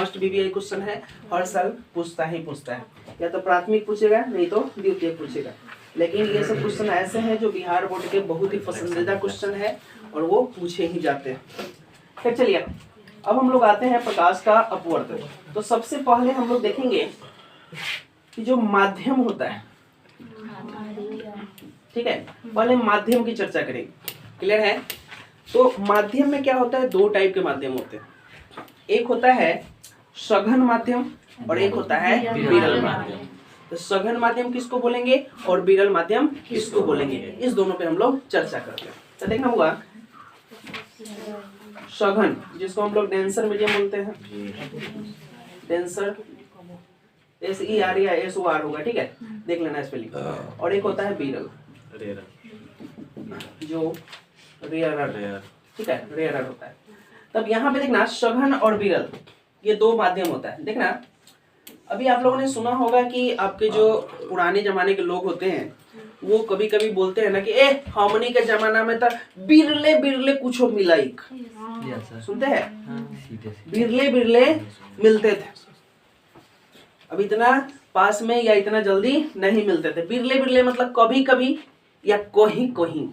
Must BBI question है, हर साल पूछता है, या तो प्राथमिक पूछेगा नहीं तो द्वितीय पूछेगा। लेकिन ये सब क्वेश्चन ऐसे हैं जो बिहार बोर्ड के बहुत ही पसंदीदा क्वेश्चन है और वो पूछे ही जाते हैं। फिर चलिए अब हम लोग आते हैं प्रकाश का अपवर्तन। तो सबसे पहले हम लोग देखेंगे कि जो माध्यम होता है, ठीक है, पहले माध्यम की चर्चा करेंगे। क्लियर है? तो माध्यम में क्या होता है, दो टाइप के माध्यम होते हैं, एक होता है सघन माध्यम और एक होता है विरल माध्यम। तो सघन माध्यम किसको बोलेंगे और विरल माध्यम किसको बोलेंगे, इस दोनों पे हम लोग चर्चा करते हैं। तो देखना होगा सघन, जिसको हम लोग डेंसर मीडियम बोलते हैं, डेंसर SER या SOR होगा, ठीक है, देख लेना स्पेलिंग। और एक होता है विरल, जो रेयरर, ठीक है, रेयरर होता है। तब यहाँ पे देखना सघन और विरल ये दो माध्यम होता है। देखना अभी आप लोगों ने सुना होगा कि आपके जो पुराने जमाने के लोग होते हैं वो कभी कभी बोलते हैं ना कि हमनी के जमाना में तो बिरले बिरले कुछ मिलाइक, सुनते हैं, बिरले बिरले मिलते थे, अब इतना पास में या इतना जल्दी नहीं मिलते थे। बिरले बिरले मतलब कभी कभी या कहीं कहीं,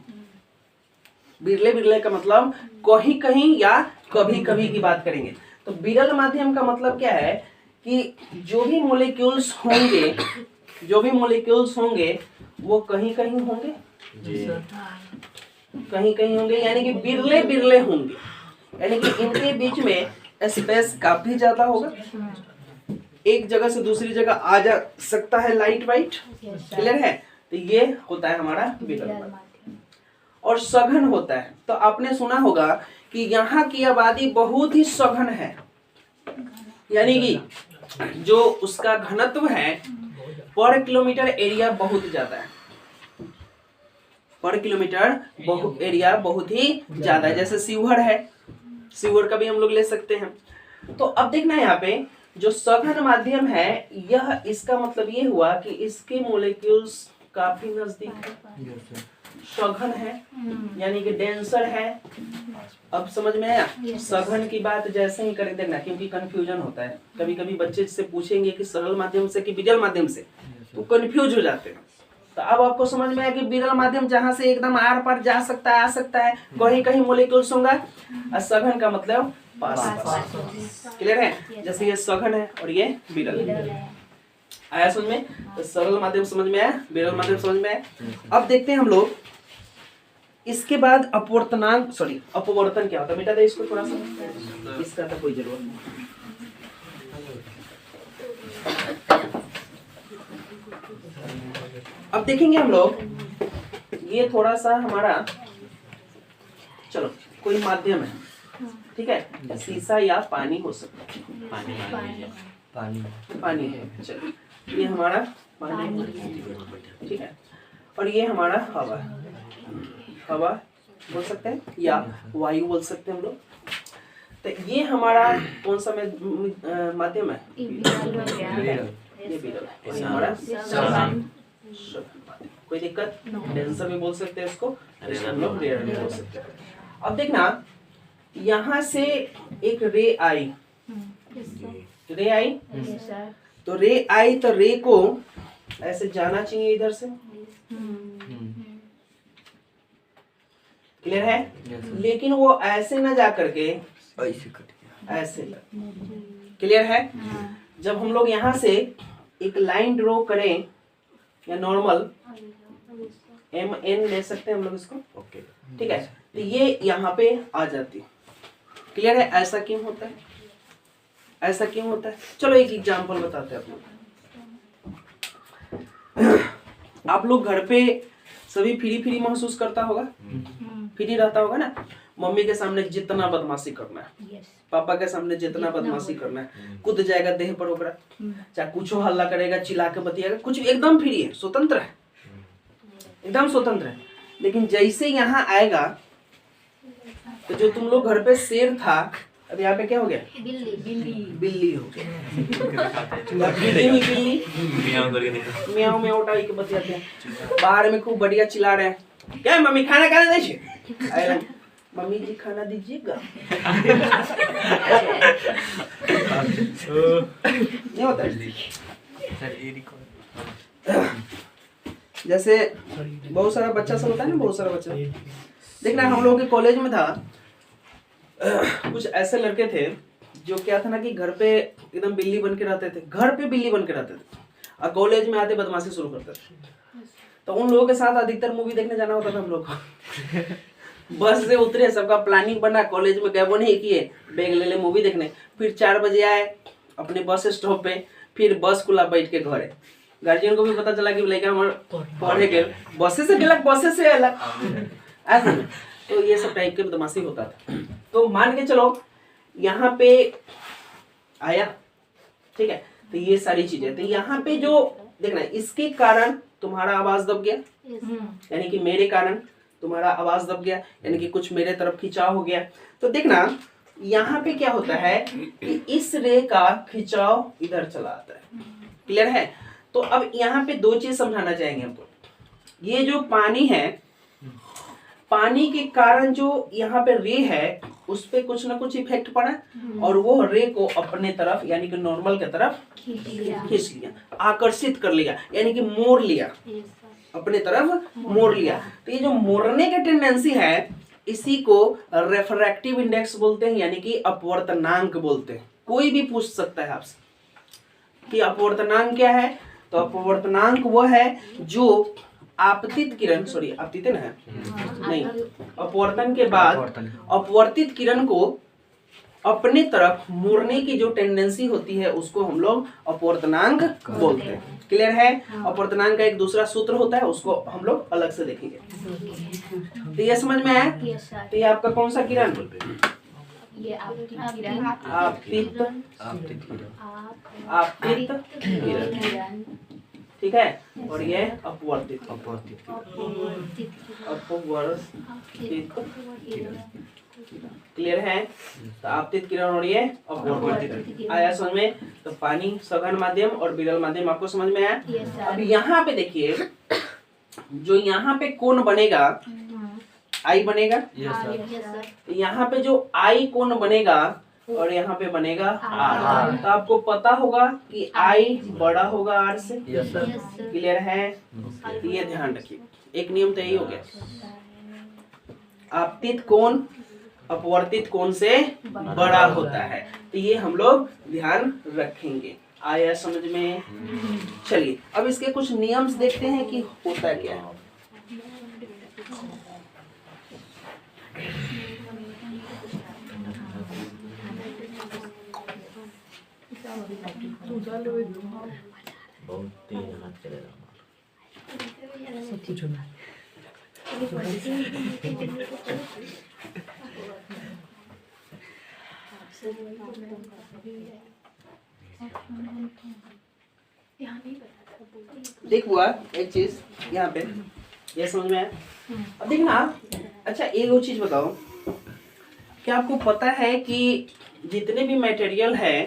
बिरले बिरले का मतलब कहीं कहीं या कभी कभी की बात करेंगे। तो विरल माध्यम का मतलब क्या है कि जो भी मॉलिक्यूल्स होंगे वो कहीं कहीं होंगे, कहीं कहीं होंगे, यानी कि बिरले बिरले होंगे, यानी कि इनके बीच में स्पेस काफी ज्यादा होगा, एक जगह से दूसरी जगह आ जा सकता है लाइट वाइट। क्लियर है? तो ये होता है हमारा विरल माध्यम। और सघन होता है, तो आपने सुना होगा कि यहाँ की आबादी बहुत ही सघन है, यानी कि जो उसका घनत्व है पर किलोमीटर एरिया बहुत ज्यादा है, पर किलोमीटर एरिया बहुत ही ज्यादा है। जैसे शिवहर है, शिवहर का भी हम लोग ले सकते हैं। तो अब देखना है यहाँ पे जो सघन माध्यम है, यह इसका मतलब ये हुआ कि इसके मॉलिक्यूल्स काफी नजदीक है, सघन है यानी कि डेंसर है। अब समझ में आया? सघन की बात जैसे ही कर देना, क्योंकि कंफ्यूजन होता है, कभी कभी बच्चे से पूछेंगे कि सरल माध्यम से कि विरल माध्यम से, तो कंफ्यूज हो जाते हैं। तो अब आपको समझ में आया कि विरल माध्यम जहां से एकदम आर पार जा सकता है, आ सकता है, कहीं कहीं मॉलिक्यूल्स होगा, और सघन का मतलब पास। क्लियर है? जैसे ये सघन है और ये विरल है। आया समझ में? तो सरल माध्यम समझ में आया, विरल माध्यम समझ में आया। अब देखते हैं हम लोग इसके बाद अपवर्तनांक, सॉरी अपवर्तन क्या होता है। मिटा दे इसको थोड़ा सा, इसका तो कोई जरूरत नहीं। अब देखेंगे हम लोग, ये थोड़ा सा हमारा, चलो कोई माध्यम है, ठीक है, शीशा या पानी हो सकता है, पानी है, चलो ये हमारा पानी, ठीक है, और ये हमारा हवा बोल सकते हैं या वायु बोल सकते हैं हम लोग। तो ये हमारा कौन सा माध्यम है, ये विरल है, हमारा कोई दिक्कत, डेंसर भी बोल सकते हैं इसको, हम लोग रेयर भी बोल सकते हैं। अब देखना यहाँ से एक रे आई, तो रे आई, तो रे को ऐसे जाना चाहिए इधर से, क्लियर है? लेकिन वो ऐसे न जा करके ऐसे, क्लियर है? जब हम लोग यहाँ से एक लाइन ड्रॉ करें या नॉर्मल MN ले सकते हैं हम लोग इसको, ओके, ठीक है, तो ये यहाँ पे आ जाती है। क्लियर है? ऐसा क्यों होता है, ऐसा क्यों होता है? चलो एक एग्जांपल बताते हैं आप लोग घर पे सभी फ्री महसूस करता होगा, फ्री रहता होगा ना, मम्मी के सामने जितना बदमाशी करना है, पापा के सामने जितना बदमाशी करना है, कूद जाएगा देह पर ओकरा, चाहे कुछ हल्ला करेगा, चिल्ला के बतिएगा, कुछ एकदम फ्री है, स्वतंत्र है, एकदम स्वतंत्र है। लेकिन जैसे यहाँ आएगा तो जो तुम लोग घर पे शेर था, अब यहाँ पे क्या हो गया, बिल्ली हो गया। बिल्ली म्याऊ म्याऊ टाइप के बतियाते हैं, बाहर में खूब बढ़िया चिल्ला रहे हैं, क्या मम्मी खाना खाने दे, मम्मी जी खाना दीजिएगा। नहीं होता है। जैसे बहुत सारा बच्चा सब होता है ना, बहुत सारा बच्चा। देखना हम लोगों के कॉलेज में था, कुछ ऐसे लड़के थे जो क्या था ना कि घर पे एकदम बिल्ली बन के रहते थे, घर पे बिल्ली बन के रहते थे, और कॉलेज में आते बदमाशी शुरू करते थे। तो उन लोगों के साथ अधिकतर मूवी देखने जाना होता था हम लोग को। बस से उतरे, सबका प्लानिंग बना, कॉलेज में गए नहीं किए, बैग ले ले मूवी देखने, फिर 4 बजे आए अपने बस स्टॉप पे, फिर बस खुला बैठ के घरे। गार्जियन को भी पता चला कि लड़का हमारे पढ़े गए, बसे से गेलक, बसे से अलग ऐसा। तो ये सब टाइप के बदमाशी होता था। तो मान के चलो यहाँ पे आया, ठीक है, तो ये सारी चीजें, तो यहाँ पे जो देखना इसके कारण तुम्हारा आवाज दब गया, यानी कि मेरे कारण तुम्हारा आवाज दब गया, यानी कि कुछ मेरे तरफ खिंचाव हो गया। तो देखना यहाँ पे क्या होता है कि इस रे का खिंचाव इधर चला आता है। क्लियर है? तो अब यहाँ पे 2 चीज समझाना चाहेंगे हमको। ये जो पानी है, पानी के कारण जो यहाँ पे रे है उस पे कुछ ना कुछ इफेक्ट पड़ा, और वो रे को अपने तरफ यानी कि नॉर्मल की तरफ खींच लिया, आकर्षित कर लिया, यानी कि मोड़ लिया, अपने तरफ मोड़ लिया। तो ये जो मोड़ने की टेंडेंसी है इसी को रेफ्रैक्टिव इंडेक्स बोलते हैं, यानी कि अपवर्तनांक बोलते हैं। कोई भी पूछ सकता है आपसे कि अपवर्तनांक क्या है। तो अपवर्तनांक वो है जो आपतित किरण, सॉरी आपतित ना है नहीं, अपवर्तन के बाद अपवर्तित किरण को अपने तरफ मोड़ने की जो टेंडेंसी होती है उसको हम लोग अपवर्तनांक बोलते हैं। क्लियर है? अपवर्तनांक का एक दूसरा सूत्र होता है, उसको हम लोग अलग से देखेंगे। तो ये समझ में आया? तो ये आपका कौन सा किरण? ये आपतित किरण, ठीक है, और ये अपवर्तित क्लियर है? तो आपतित किरण और ये अपवर्तित आया समझ में? तो पानी सघन माध्यम और विरल माध्यम आपको समझ में आया? अब यहाँ पे देखिए, जो यहाँ पे कोण बनेगा आई बनेगा, यहाँ पे जो आई कोण बनेगा और यहाँ पे बनेगा आर। तो आपको पता होगा कि आई बड़ा होगा आर से। क्लियर है? तो ये ध्यान रखिए, एक नियम तो यही हो गया, आपतित कोण अपवर्तित कोण से बड़ा होता है। तो ये हम लोग ध्यान रखेंगे। आया समझ में? चलिए अब इसके कुछ नियम्स देखते हैं कि होता क्या है। देख हुआ एक चीज यहाँ पे, ये समझ में आया? अब देखना, अच्छा एक और चीज बताओ, क्या आपको पता है कि जितने भी मटेरियल है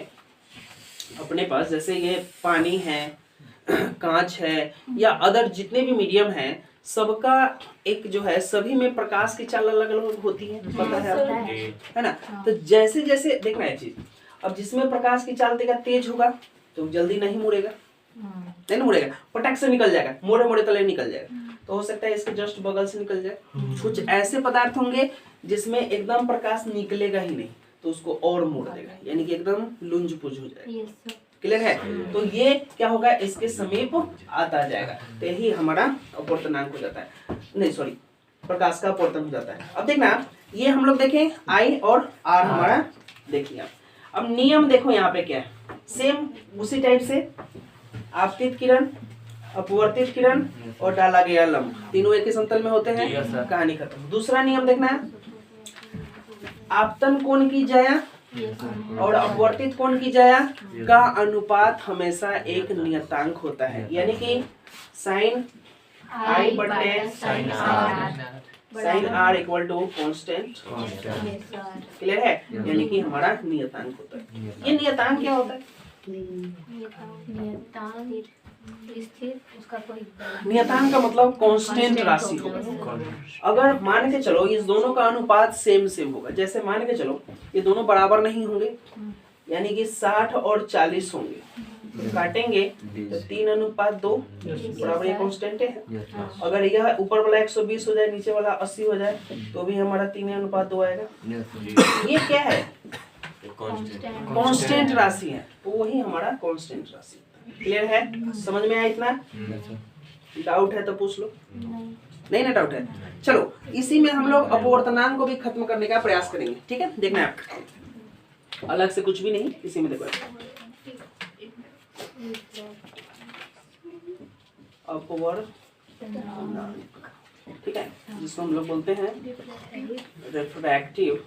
अपने पास, जैसे ये पानी है, कांच है, या अदर जितने भी मीडियम है, सबका एक जो है सभी में प्रकाश की चाल अलग अलग होती है, पता है आपको, है ना? तो जैसे जैसे देखना है चीज, अब जिसमें प्रकाश की चाल देगा तेज होगा तो जल्दी नहीं मुड़ेगा, नहीं मुड़ेगा, पटक से निकल जाएगा, मोड़े मोड़े तले निकल जाएगा। तो हो सकता है इसके जस्ट बगल से निकल जाए। कुछ ऐसे पदार्थ होंगे जिसमें एकदम प्रकाश निकलेगा ही नहीं, तो उसको और मोड़ देगा, यानी कि एकदम लुंज पुंज हो जाएगा। क्लियर है? तो ये क्या होगा, इसके समीप आता जाएगा, तो यही हमारा अपवर्तनांक हो जाता है, नहीं सॉरी प्रकाश का अपवर्तन हो जाता है। अब देखना, ये हम लोग देखें आई और आर हमारा देखिए आप। अब नियम देखो यहाँ पे क्या है, सेम उसी टाइप से आपतित किरण, अपवर्तित किरण और डाला गया लंब, तीनों एक ही समतल में होते हैं, कहानी खत्म। दूसरा नियम देखना है, आपतन कोण की जाया और अपवर्तित कोण की जाया का अनुपात हमेशा एक नियतांक होता है, यानी कि साइन आई बटे sine R equal to constant. Clear है? यानी कि हमारा नियतांक होता है। ये नियतांक क्या होता है? स्थिर, उसका कोई नियतांक का मतलब कांस्टेंट राशि होगा। अगर मान के चलो इस दोनों का अनुपात सेम सेम होगा, जैसे मान के चलो ये दोनों बराबर नहीं होंगे, यानी कि 60 और 40 होंगे, तो काटेंगे तो 3:2 बराबर, ये कांस्टेंट है। अगर यह ऊपर वाला 120 हो जाए, नीचे वाला 80 हो जाए, तो भी हमारा 3:2 आएगा। ये क्या है? कांस्टेंट राशि है, तो वही हमारा कांस्टेंट राशि। क्लियर है? समझ में आया इतना? डाउट है तो पूछ लो। नहीं ना डाउट है? चलो इसी में हम लोग अपवर्तनांक को भी खत्म करने का प्रयास करेंगे। ठीक है, देखना आप, अलग से कुछ भी नहीं, इसी में देखो अपवर्तनांक, ठीक है, जिसको हम लोग बोलते हैं रिफ्रैक्टिव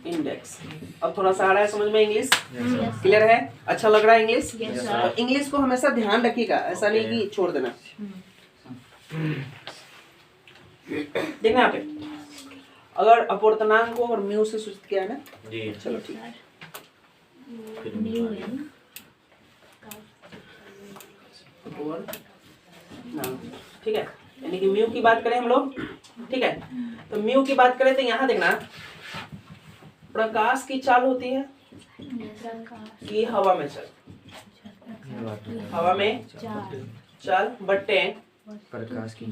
इंडेक्स। अब थोड़ा सा आ रहा है समझ में इंग्लिश? क्लियर है? अच्छा लग रहा है इंग्लिश? तो इंग्लिश को हमेशा ध्यान रखिएगा, ऐसा नहीं कि छोड़ देना। देखना यहाँ पे, अगर अपवर्तनांक को और म्यू से सूचित किया है ना, चलो ठीक है, ठीक है, यानी कि म्यू की बात करें हम लोग, ठीक है, तो म्यू की बात करें तो यहाँ देखना, प्रकाश की चाल होती है कि हवा में चल, हवा में चाल बट्टे प्रकाश की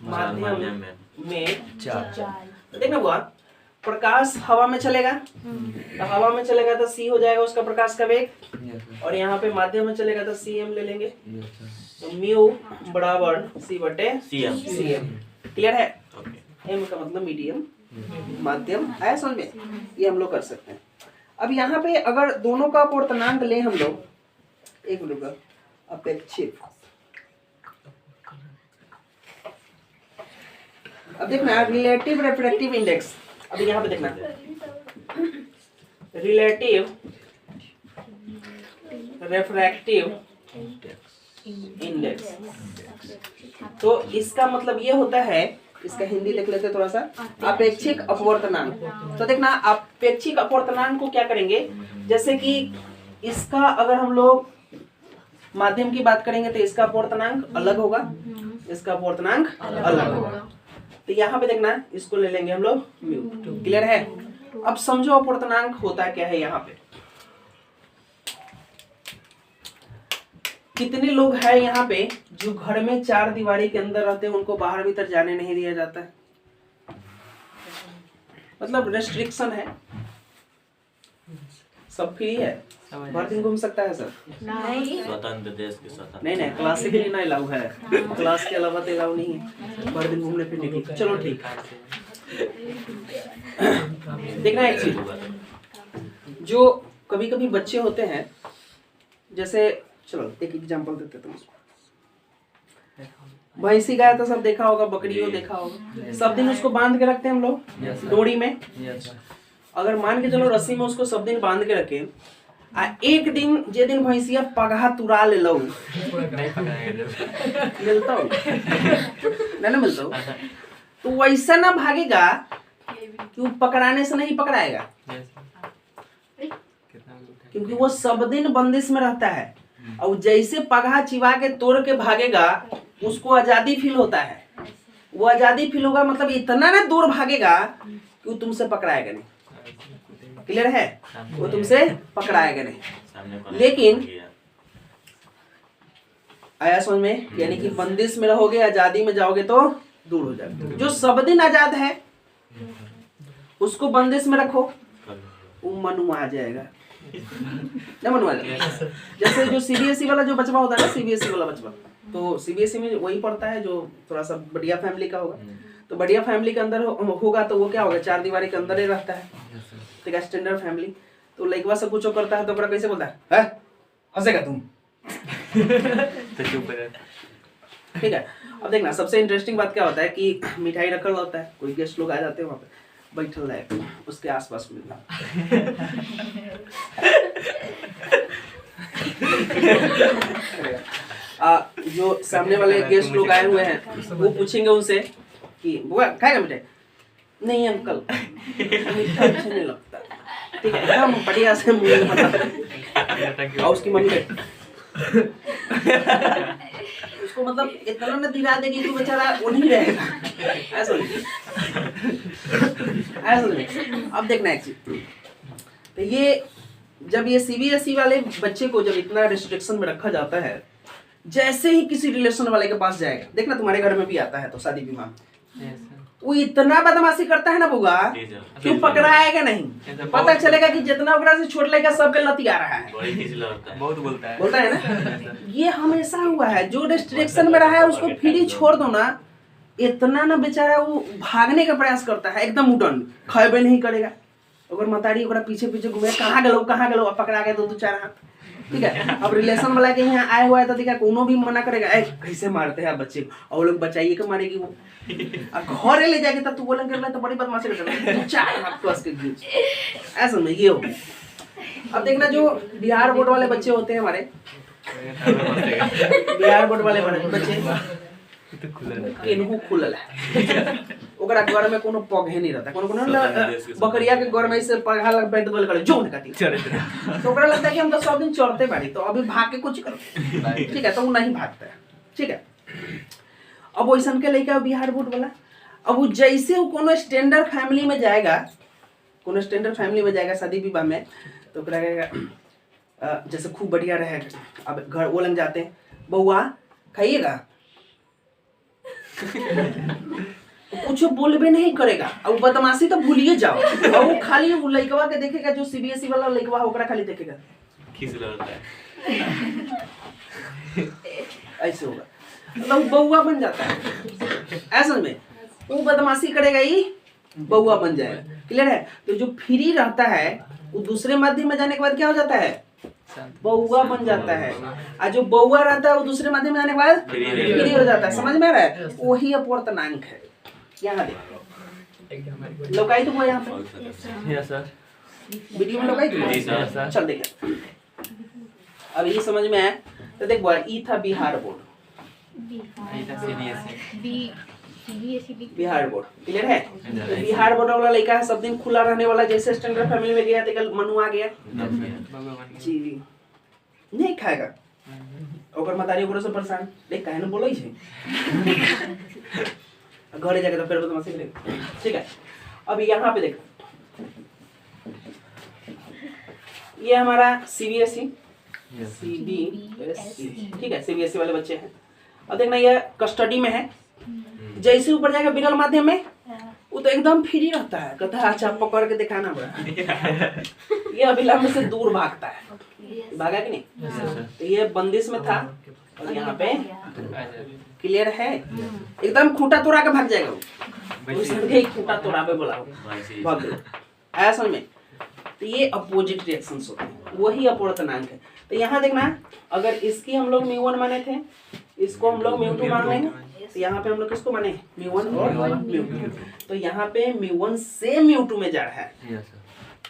माध्यम में चाल। देखना बुआ, प्रकाश हवा में चलेगा, तो हवा में चलेगा तो c हो जाएगा उसका प्रकाश का वेग, और यहाँ पे माध्यम में चलेगा तो cm ले लेंगे, तो म्यू बराबर c बटे cm। क्लियर है? m का मतलब मीडियम, माध्यम, आया समझ में? ये हम लोग कर सकते हैं। अब यहाँ पे अगर दोनों का अपवर्तनांक ले हम लोग, एक मिनट का, अपेक्षित, अब देखना रिलेटिव रिफ्रैक्टिव इंडेक्स। अब यहाँ पे देखना रिलेटिव रिफ्रैक्टिव इंडेक्स, तो इसका मतलब ये होता है, इसका हिंदी देख लेते हैं थोड़ा सा, अपेक्षिक अपवर्तनांक। तो देखना अपेक्षिक अपवर्तनांक को क्या करेंगे, जैसे कि इसका अगर हम लोग माध्यम की बात करेंगे तो इसका अपवर्तनांक अलग होगा, इसका अपवर्तनांक अलग होगा, तो यहाँ पे देखना इसको ले लेंगे हम लोग म्यू। क्लियर है? अब समझो अपवर्तनांक होता क्या है। यहाँ पे कितने लोग हैं यहाँ पे जो घर में 4 दीवारी के अंदर रहते हैं, उनको बाहर भीतर जाने नहीं दिया जाता है, मतलब रेस्ट्रिक्शन है, सब फ्री है, भर दिन घूम सकता है सर, स्वतंत्र देश के स्वतंत्र, नहीं क्लास के लिए ना अलाउ है, क्लास के अलावा तो अलाउ नहीं है, भर दिन घूमने फिरने के लिए। चलो ठीक, देखना एक चीज, जो कभी कभी बच्चे होते हैं, जैसे चलो एक एग्जांपल देते तुम, भैंसी गाय तो सब देखा होगा, बकरियों देखा होगा, सब दिन उसको बांध के रखते हैं हम लोग डोरी में। अगर मान के चलो रस्सी में उसको सब दिन बांध के रखे, आ एक दिन जे दिन भैंसिया पगहा तुरा ले लो, मिलता हो ना मिलता हो, तो वैसा ना भागेगा कि वो पकड़ाने से नहीं पकड़ाएगा, क्योंकि वो सब दिन बंदिश में रहता है, और जैसे पगहा चिवा के तोड़ के भागेगा उसको आजादी फील होता है, वो आजादी फील होगा, मतलब इतना ना दूर भागेगा कि वो तुमसे पकड़ाएगा नहीं। क्लियर है? वो तुमसे पकड़ाएगा नहीं, लेकिन आया समझ में, यानी कि बंदिश में रहोगे, आजादी में जाओगे तो दूर हो जाएगा। जो सब दिन आजाद है उसको बंदिश में रखो, वो मनुआ जाएगा ना, मनुआ जाएगा। जैसे जो सीबीएसई वाला जो बचवा होता है ना, सीबीएसई वाला बचवा, तो सीबीएसई में वही पढ़ता है जो थोड़ा सा बढ़िया फैमिली का होगा, तो बढ़िया फैमिली के अंदर होगा तो वो क्या होगा, 4 दीवारी के अंदर ही रहता है, ठीक है, स्टैंडर्ड फैमिली। तो लड़का से कुछ करता है तो बड़ा कैसे बोलता है, हंसेगा तुम, तो चुप रह। ठीक है। अब देखना सबसे इंटरेस्टिंग बात क्या होता है कि मिठाई रखल होता है, कोई गेस्ट लोग आ जाते हैं, वहाँ पे बैठल है, उसके आसपास मिलना जो सामने वाले गेस्ट लोग आए हुए हैं वो पूछेंगे उनसे कि बुआ खाएगा मिठाई? नहीं अंकल, मीठा अच्छा नहीं लगता। ठीक है, एकदम बढ़िया से मुंह में बता। और उसकी मम्मी उसको मतलब इतना न दिला देगी कि बेचारा वो नहीं रहेगा। ऐसा नहीं। अब देखना एक चीज, तो ये जब ये सीबीएसई वाले बच्चे को जब इतना रिस्ट्रिक्शन में रखा जाता है, जैसे ही किसी रिलेशन वाले के पास जाएगा, देखना तुम्हारे घर में भी आता है तो शादी विवाह, वो इतना बदमाशी करता है ना बुआ, क्यों पकड़ाएगा नहीं, पता चलेगा कि जितना ओकरा से छोड़ लेगा सबके लती आ रहा है, बहुत बोलता है ना। ये हमेशा हुआ है, जो रिस्ट्रिक्शन में रहा है उसको फ्री छोड़ दो ना, इतना ना बेचारा वो भागने का प्रयास करता है, एकदम उठन खाए नहीं करेगा। अगर मतारी ओकरा पीछे पीछे घूमे, कहाँ गलो, अब पकड़ा गए दो चार हाथ, ठीक है। अब रिलेशन वाला के यहाँ आए हुआ है तो देखा कोनो भी मना करेगा, ए कैसे मारते हैं बच्चे को, और लोग बचाइए के मारेगी वो, और घरे ले जाके तब तू बोलेंगे तो बड़ी बदमाशी करता चार हाथ कस के खींच, ऐसा में ये हो। अब देखना जो बिहार बोर्ड वाले बच्चे होते हैं हमारे, बिहार बोर्ड वाले बच्चे केनहू खुलल है, ओकरा घर में कोनो पगे नहीं रहता, कोनो बकरिया के घर में से पगा लग बैठ बोल करे जोन काटी, तो ओकरा लगता है कि हम तो सब दिन चढ़ते बाड़ी, तो अभी भाग के कुछ करो, ठीक है, तो वो नहीं भागता है, ठीक है। अब वैसन के लड़का बिहार बोर्ड वाला, अब वो जैसे वो कोनो स्टैंडर्ड फैमिली में जाएगा, कोनो स्टैंडर्ड फैमिली में जाएगा शादी विवाह में, तो ओकरा कहेगा जैसे खूब बढ़िया रहे, अब घर वो लग जाते हैं, बउआ खाइएगा, कुछ बोलबे नहीं करेगा, और बदमाशी तो भूलिए जाओ, और वो खाली वो लड़कवा के देखेगा, जो सीबीएसई वाला लड़कवा ओकरा खाली देखेगा, ऐसे होगा, मतलब बउआ बन जाता है, ऐसा में वो बदमाशी करेगा ही बउआ बन जाएगा, क्लियर है। तो जो फ्री रहता है वो दूसरे माध्यम में जाने के बाद क्या हो जाता है, बउआ बन जाता है, और जो बउआ रहता है वो दूसरे माध्यम में जाने के बाद फ्री हो जाता है, समझ में आ रहा है, वही अपवर्तनांक है। यहाँ देख लोकाई तुम यहाँ पे सर वीडियो में लोकाई तुम, चल देख अब ये समझ में आया। तो देख ई था Bihar board, Bihar board clear है। तो बिहार बोर्ड वाला लड़का है, सब दिन खुला रहने वाला, जैसे स्टैंडर्ड फैमिली में गया तो कल मनु आ गया जी, नहीं खाएगा, ओकर मतारी ओकरो से परेशान, देख काहे न बोलै छै, घरे जाके तो फिर बदमाशी करेगा, ठीक है। अब यहाँ पे देख, ये हमारा सीबीएसई, ठीक है, सीबीएसई वाले बच्चे हैं। अब देखना ये कस्टडी में है, जैसे ऊपर जाएगा विरल माध्यम में, वो तो एकदम फ्री रहता है, कहता है अच्छा पकड़ के दिखाना पड़ा, ये अभिलंब से दूर भागता है, भागा कि नहीं, तो ये बंदिश में था, और यहाँ पे क्लियर है, एकदम खूंटा तोड़ा के भाग जाएगा वो, खूंटा तोड़ा पे बोला भाग ऐसा में। तो ये अपोजिट रिएक्शंस होते हैं, वही अपवर्तनांक है। तो यहाँ देखना, अगर इसकी हम लोग μ1 माने थे, इसको हम लोग μ2 मान लेंगे, तो यहाँ पे हम लोग किसको माने μ1 और μ2, तो यहाँ पे μ1 से μ2 में जा रहा है,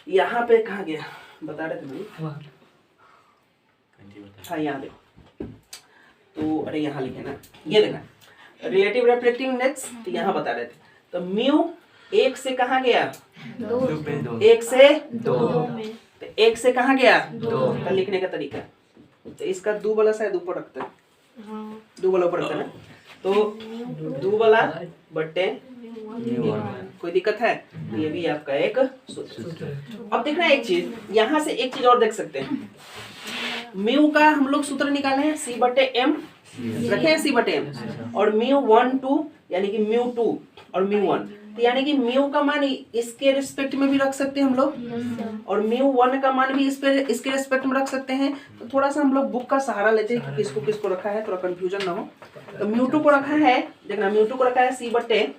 यहाँ पे कहाँ गया बता रहे थे भाई, हाँ यहाँ देखो, तो अरे यहाँ लिखे ना, ये देखना रिलेटिव रिफ्लेक्टिव इंडेक्स, तो यहाँ बता रहे थे, तो म्यू 1 से कहाँ गया, 1 से 2, तो 1 से कहाँ गया 2, तो लिखने का तरीका, तो इसका 2 वाला शायद ऊपर रखते हैं, 2 वाला ऊपर रखते हैं ना, तो 2 वाला बट्टे कोई दिक्कत है, ये भी आपका एक सूत्र। अब देखना एक चीज, यहाँ से एक चीज और देख सकते हैं, म्यू का हम लोग सूत्र निकाले हैं C/M, रखे हैं C/M, और μ1 2 यानी कि μ2 और μ1, तो यानी कि म्यू का मान इसके रिस्पेक्ट में भी रख सकते हैं हम लोग, और μ1 का मान भी इसके रिस्पेक्ट में रख सकते हैं। तो थोड़ा सा हम लोग बुक का सहारा लेते हैं कि किसको किसको रखा है, थोड़ा कंफ्यूजन ना हो। तो μ2 को रखा है, देखना μ2 को रखा है C/C2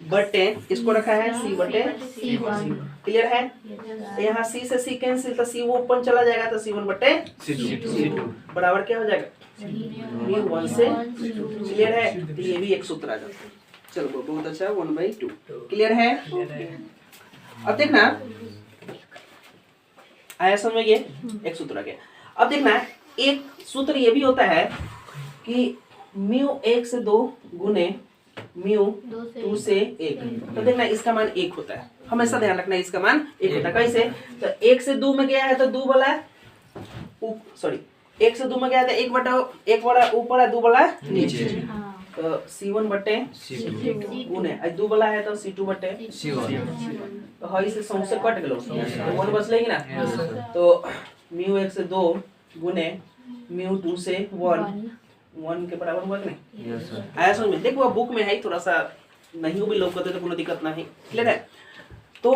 बटे इसको रखा है C/C1, क्लियर है। तो यहाँ C से C कैंसिल, तो C वो ऊपर चला जाएगा, तो C1 बटे C2 बराबर क्या हो जाएगा μ1 से, क्लियर है। तो ये भी एक सूत्र आ जाता है, चलो बहुत अच्छा, 1/2 क्लियर है। अब देखना आया समझ, ये एक सूत्र आ गया। अब देखना एक सूत्र ये भी होता है कि μ1 से 2 गुने म्यू 2 से 1। तो देखना इसका मान 1 होता है, हमेशा ध्यान रखना इसका मान 1 होता है। कैसे? तो 1 से 2 में गया है तो 2 वाला सॉरी 1 से 2 में गया है तो 1 वाला ऊपर है 2 वाला नीचे। तो C1 बटे गुने 2 वाला है तो C2 बटे तो हई से सौंसे कट गेलो तो 1 बचले कि ना। तो म्यू 1 से 2 गुने म्यू 2 से 1 के बराबर हुआ कि नहीं? आया समझ में? देखो बुक में है, थोड़ा सा नहीं भी लोग करते तो कोई दिक्कत नहीं। क्लियर है?